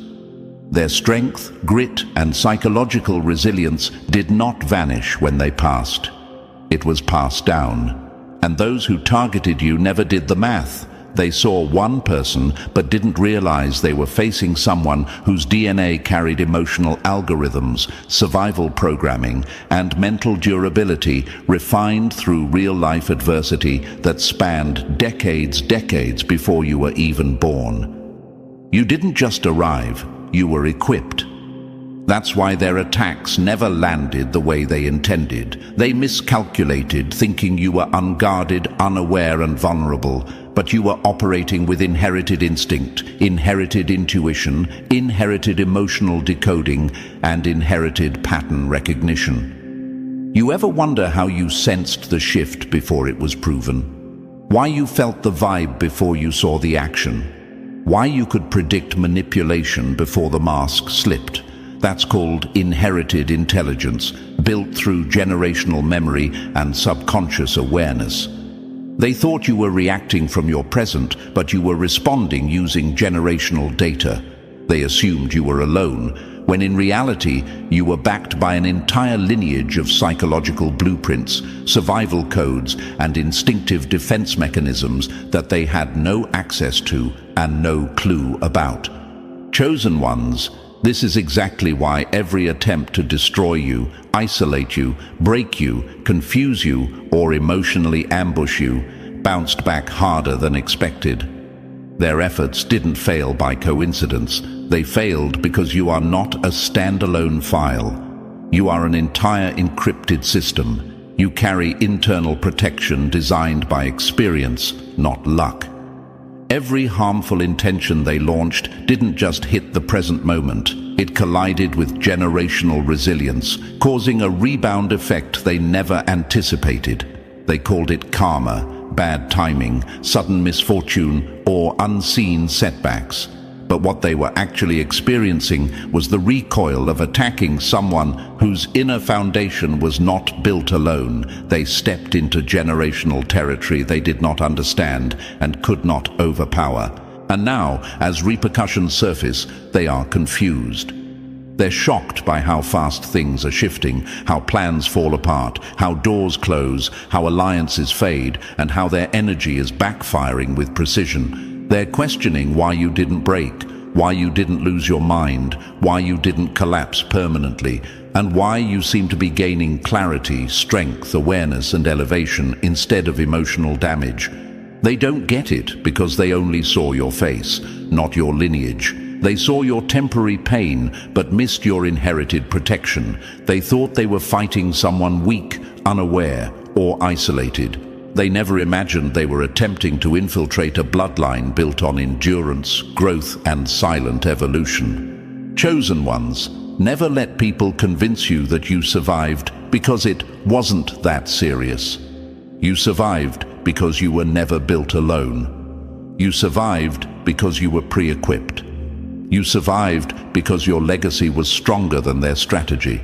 Their strength, grit, and psychological resilience did not vanish when they passed. It was passed down. And those who targeted you never did the math. They saw one person but didn't realize they were facing someone whose DNA carried emotional algorithms, survival programming, and mental durability refined through real-life adversity that spanned decades before you were even born. You didn't just arrive, you were equipped. That's why their attacks never landed the way they intended. They miscalculated, thinking you were unguarded, unaware, and vulnerable. But you were operating with inherited instinct, inherited intuition, inherited emotional decoding, and inherited pattern recognition. You ever wonder how you sensed the shift before it was proven? Why you felt the vibe before you saw the action? Why you could predict manipulation before the mask slipped? That's called inherited intelligence, built through generational memory and subconscious awareness. They thought you were reacting from your present, but you were responding using generational data. They assumed you were alone, when in reality you were backed by an entire lineage of psychological blueprints, survival codes, and instinctive defense mechanisms that they had no access to and no clue about. Chosen ones, this is exactly why every attempt to destroy you, isolate you, break you, confuse you, or emotionally ambush you bounced back harder than expected. Their efforts didn't fail by coincidence. They failed because you are not a standalone file. You are an entire encrypted system. You carry internal protection designed by experience, not luck. Every harmful intention they launched didn't just hit the present moment. It collided with generational resilience, causing a rebound effect they never anticipated. They called it karma, bad timing, sudden misfortune, or unseen setbacks. But what they were actually experiencing was the recoil of attacking someone whose inner foundation was not built alone. They stepped into generational territory they did not understand and could not overpower. And now, as repercussions surface, they are confused. They're shocked by how fast things are shifting, how plans fall apart, how doors close, how alliances fade, and how their energy is backfiring with precision. They're questioning why you didn't break, why you didn't lose your mind, why you didn't collapse permanently, and why you seem to be gaining clarity, strength, awareness, and elevation instead of emotional damage. They don't get it because they only saw your face, not your lineage. They saw your temporary pain, but missed your inherited protection. They thought they were fighting someone weak, unaware, or isolated. They never imagined they were attempting to infiltrate a bloodline built on endurance, growth, and silent evolution. Chosen ones, never let people convince you that you survived because it wasn't that serious. You survived because you were never built alone. You survived because you were pre-equipped. You survived because your legacy was stronger than their strategy.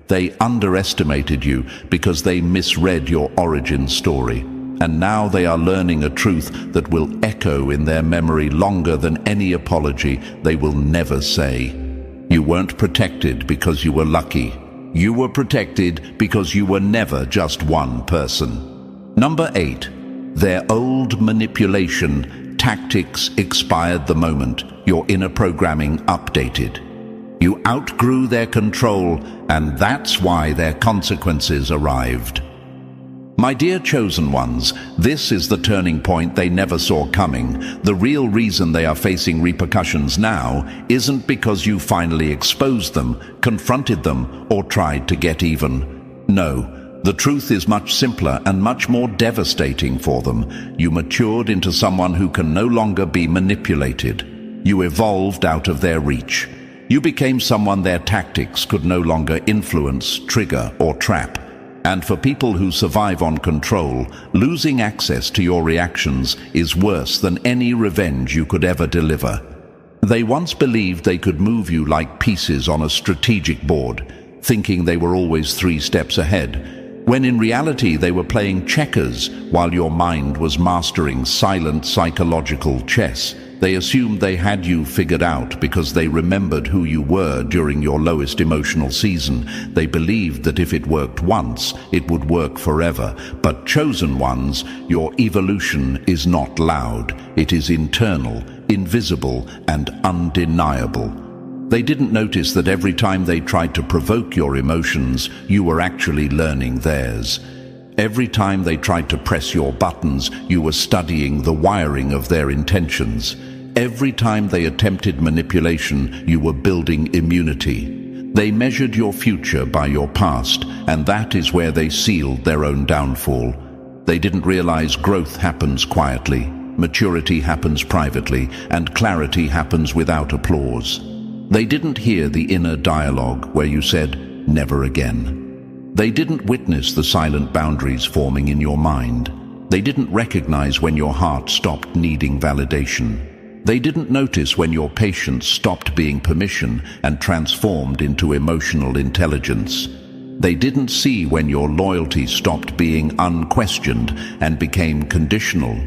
They underestimated you because they misread your origin story. And now they are learning a truth that will echo in their memory longer than any apology they will never say. You weren't protected because you were lucky. You were protected because you were never just one person. Number 8. Their old manipulation tactics expired the moment your inner programming updated. You outgrew their control, and that's why their consequences arrived. My dear chosen ones, this is the turning point they never saw coming. The real reason they are facing repercussions now isn't because you finally exposed them, confronted them, or tried to get even. No. The truth is much simpler and much more devastating for them. You matured into someone who can no longer be manipulated. You evolved out of their reach. You became someone their tactics could no longer influence, trigger, or trap. And for people who survive on control, losing access to your reactions is worse than any revenge you could ever deliver. They once believed they could move you like pieces on a strategic board, thinking they were always 3 steps ahead, when in reality they were playing checkers while your mind was mastering silent psychological chess. They assumed they had you figured out because they remembered who you were during your lowest emotional season. They believed that if it worked once, it would work forever. But chosen ones, your evolution is not loud. It is internal, invisible, and undeniable. They didn't notice that every time they tried to provoke your emotions, you were actually learning theirs. Every time they tried to press your buttons, you were studying the wiring of their intentions. Every time they attempted manipulation, you were building immunity. They measured your future by your past, and that is where they sealed their own downfall. They didn't realize growth happens quietly, maturity happens privately, and clarity happens without applause. They didn't hear the inner dialogue where you said, "Never again." They didn't witness the silent boundaries forming in your mind. They didn't recognize when your heart stopped needing validation. They didn't notice when your patience stopped being permission and transformed into emotional intelligence. They didn't see when your loyalty stopped being unquestioned and became conditional.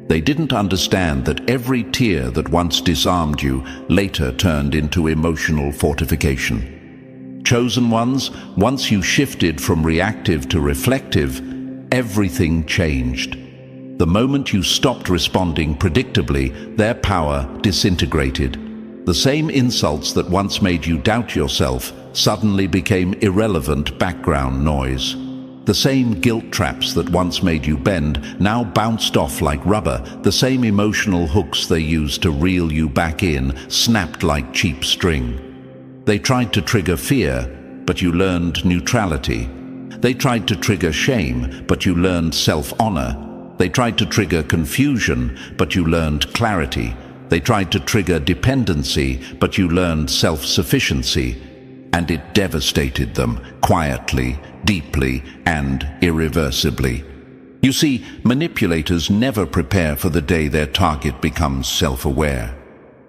They didn't understand that every tear that once disarmed you later turned into emotional fortification. Chosen ones, once you shifted from reactive to reflective, everything changed. The moment you stopped responding predictably, their power disintegrated. The same insults that once made you doubt yourself suddenly became irrelevant background noise. The same guilt traps that once made you bend now bounced off like rubber. The same emotional hooks they used to reel you back in snapped like cheap string. They tried to trigger fear, but you learned neutrality. They tried to trigger shame, but you learned self-honor. They tried to trigger confusion, but you learned clarity. They tried to trigger dependency, but you learned self-sufficiency. And it devastated them, quietly, deeply, and irreversibly. You see, manipulators never prepare for the day their target becomes self-aware.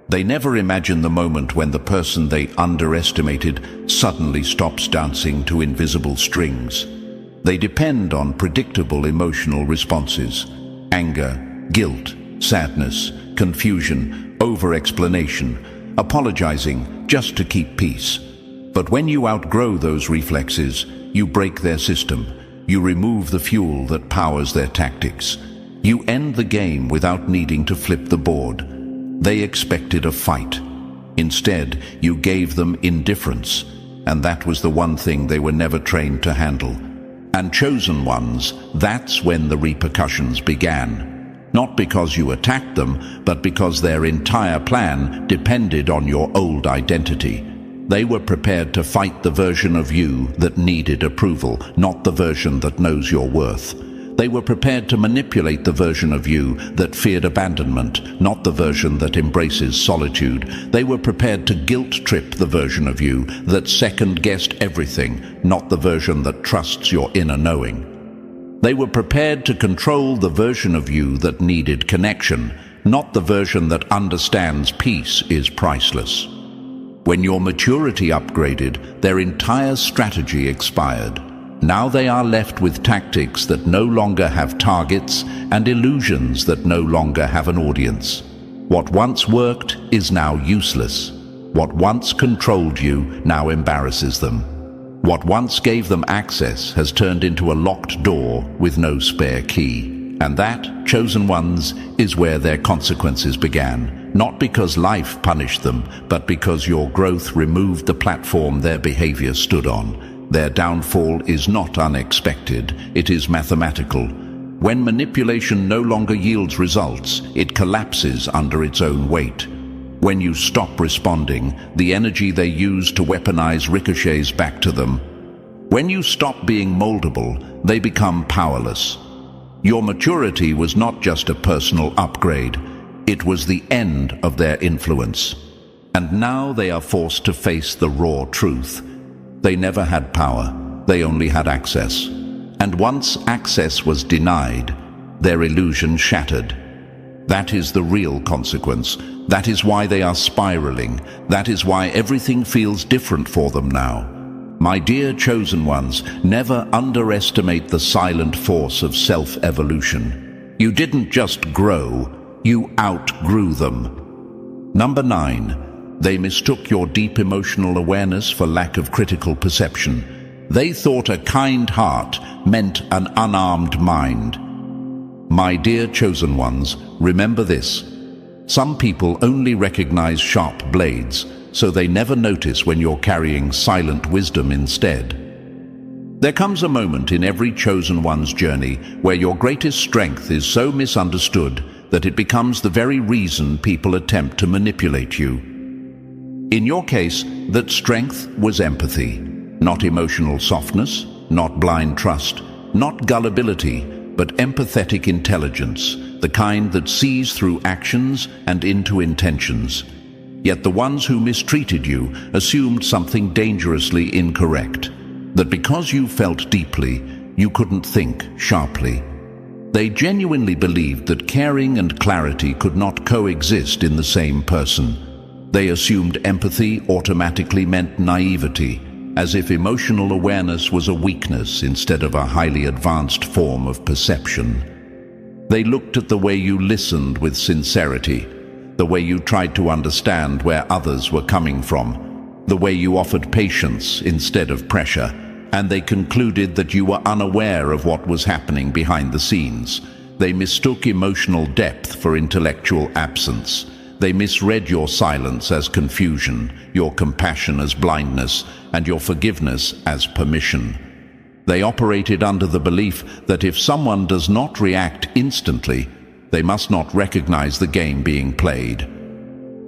They never imagine the moment when the person they underestimated suddenly stops dancing to invisible strings. They depend on predictable emotional responses: anger, guilt, sadness, confusion, over-explanation, apologizing just to keep peace. But when you outgrow those reflexes, you break their system. You remove the fuel that powers their tactics. You end the game without needing to flip the board. They expected a fight. Instead, you gave them indifference, and that was the one thing they were never trained to handle. And chosen ones, that's when the repercussions began. Not because you attacked them, but because their entire plan depended on your old identity. They were prepared to fight the version of you that needed approval, not the version that knows your worth. They were prepared to manipulate the version of you that feared abandonment, not the version that embraces solitude. They were prepared to guilt-trip the version of you that second-guessed everything, not the version that trusts your inner knowing. They were prepared to control the version of you that needed connection, not the version that understands peace is priceless. When your maturity upgraded, their entire strategy expired. Now they are left with tactics that no longer have targets and illusions that no longer have an audience. What once worked is now useless. What once controlled you now embarrasses them. What once gave them access has turned into a locked door with no spare key. And that, chosen ones, is where their consequences began. Not because life punished them, but because your growth removed the platform their behavior stood on. Their downfall is not unexpected, it is mathematical. When manipulation no longer yields results, it collapses under its own weight. When you stop responding, the energy they use to weaponize ricochets back to them. When you stop being moldable, they become powerless. Your maturity was not just a personal upgrade, it was the end of their influence. And now they are forced to face the raw truth. They never had power, they only had access. And once access was denied, their illusion shattered. That is the real consequence. That is why they are spiraling. That is why everything feels different for them now. My dear chosen ones, never underestimate the silent force of self-evolution. You didn't just grow, you outgrew them. Number 9, they mistook your deep emotional awareness for lack of critical perception. They thought a kind heart meant an unarmed mind. My dear chosen ones, remember this. Some people only recognize sharp blades, so they never notice when you're carrying silent wisdom instead. There comes a moment in every chosen one's journey where your greatest strength is so misunderstood that it becomes the very reason people attempt to manipulate you. In your case, that strength was empathy, not emotional softness, not blind trust, not gullibility, but empathetic intelligence, the kind that sees through actions and into intentions. Yet the ones who mistreated you assumed something dangerously incorrect, that because you felt deeply, you couldn't think sharply. They genuinely believed that caring and clarity could not coexist in the same person. They assumed empathy automatically meant naivety, as if emotional awareness was a weakness instead of a highly advanced form of perception. They looked at the way you listened with sincerity, the way you tried to understand where others were coming from, the way you offered patience instead of pressure, and they concluded that you were unaware of what was happening behind the scenes. They mistook emotional depth for intellectual absence. They misread your silence as confusion, your compassion as blindness, and your forgiveness as permission. They operated under the belief that if someone does not react instantly, they must not recognize the game being played.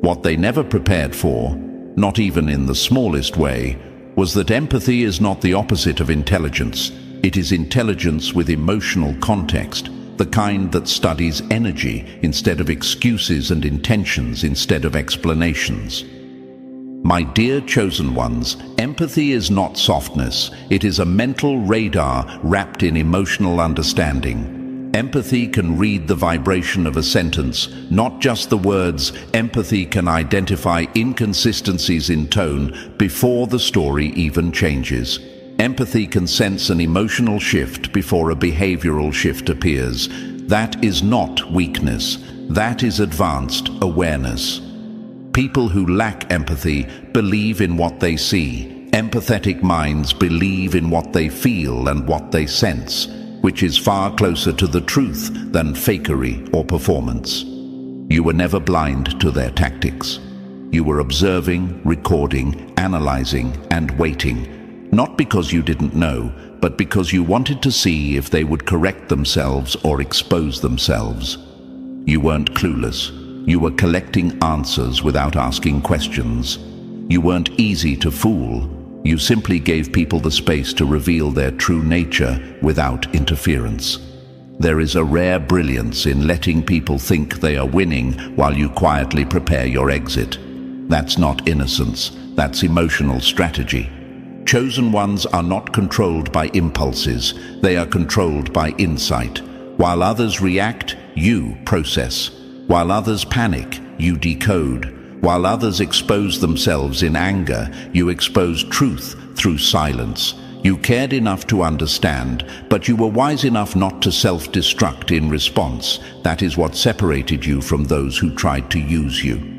What they never prepared for, not even in the smallest way, was that empathy is not the opposite of intelligence. It is intelligence with emotional context, the kind that studies energy instead of excuses and intentions instead of explanations. My dear chosen ones, empathy is not softness. It is a mental radar wrapped in emotional understanding. Empathy can read the vibration of a sentence, not just the words. Empathy can identify inconsistencies in tone before the story even changes. Empathy can sense an emotional shift before a behavioral shift appears. That is not weakness. That is advanced awareness. People who lack empathy believe in what they see. Empathetic minds believe in what they feel and what they sense, which is far closer to the truth than fakery or performance. You were never blind to their tactics. You were observing, recording, analyzing, and waiting, not because you didn't know, but because you wanted to see if they would correct themselves or expose themselves. You weren't clueless. You were collecting answers without asking questions. You weren't easy to fool. You simply gave people the space to reveal their true nature without interference. There is a rare brilliance in letting people think they are winning while you quietly prepare your exit. That's not innocence. That's emotional strategy. Chosen ones are not controlled by impulses. They are controlled by insight. While others react, you process. While others panic, you decode. While others expose themselves in anger, you expose truth through silence. You cared enough to understand, but you were wise enough not to self-destruct in response. That is what separated you from those who tried to use you.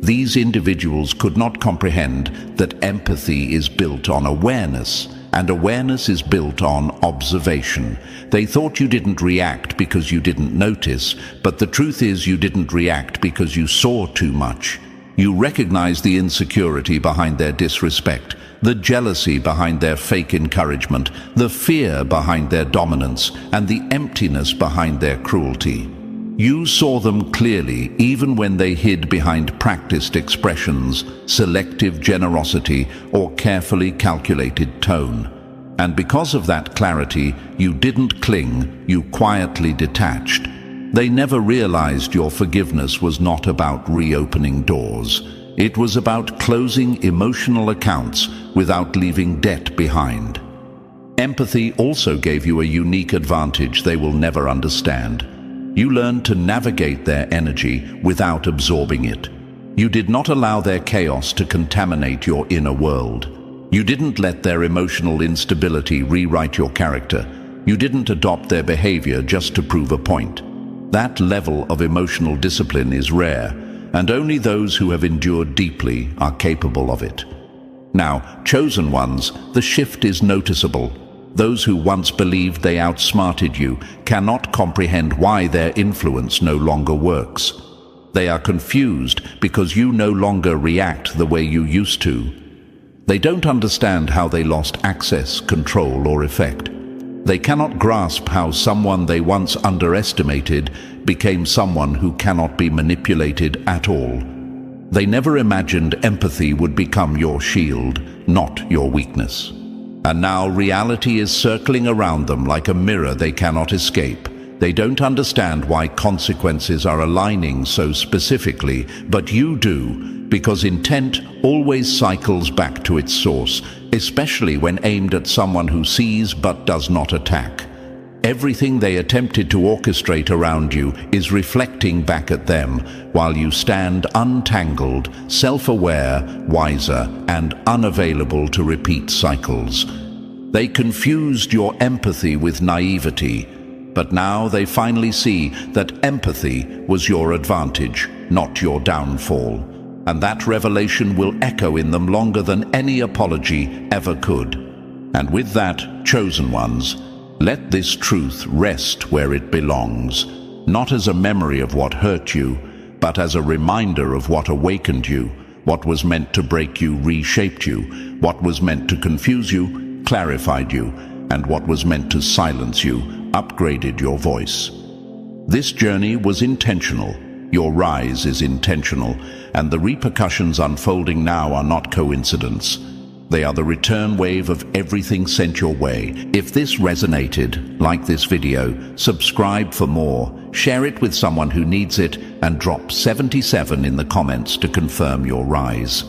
These individuals could not comprehend that empathy is built on awareness, and awareness is built on observation. They thought you didn't react because you didn't notice, but the truth is you didn't react because you saw too much. You recognized the insecurity behind their disrespect, the jealousy behind their fake encouragement, the fear behind their dominance, and the emptiness behind their cruelty. You saw them clearly even when they hid behind practiced expressions, selective generosity, or carefully calculated tone. And because of that clarity, you didn't cling, you quietly detached. They never realized your forgiveness was not about reopening doors. It was about closing emotional accounts without leaving debt behind. Empathy also gave you a unique advantage they will never understand. You learned to navigate their energy without absorbing it. You did not allow their chaos to contaminate your inner world. You didn't let their emotional instability rewrite your character. You didn't adopt their behavior just to prove a point. That level of emotional discipline is rare, and only those who have endured deeply are capable of it. Now, chosen ones, the shift is noticeable. Those who once believed they outsmarted you cannot comprehend why their influence no longer works. They are confused because you no longer react the way you used to. They don't understand how they lost access, control, or effect. They cannot grasp how someone they once underestimated became someone who cannot be manipulated at all. They never imagined empathy would become your shield, not your weakness. And now reality is circling around them like a mirror they cannot escape. They don't understand why consequences are aligning so specifically, but you do, because intent always cycles back to its source, especially when aimed at someone who sees but does not attack. Everything they attempted to orchestrate around you is reflecting back at them, while you stand untangled, self-aware, wiser, and unavailable to repeat cycles. They confused your empathy with naivety. But now they finally see that empathy was your advantage, not your downfall. And that revelation will echo in them longer than any apology ever could. And with that, chosen ones, let this truth rest where it belongs, not as a memory of what hurt you, but as a reminder of what awakened you, what was meant to break you reshaped you, what was meant to confuse you clarified you, and what was meant to silence you upgraded your voice. This journey was intentional. Your rise is intentional, and the repercussions unfolding now are not coincidence. They are the return wave of everything sent your way. If this resonated, like this video, subscribe for more, share it with someone who needs it, and drop 77 in the comments to confirm your rise.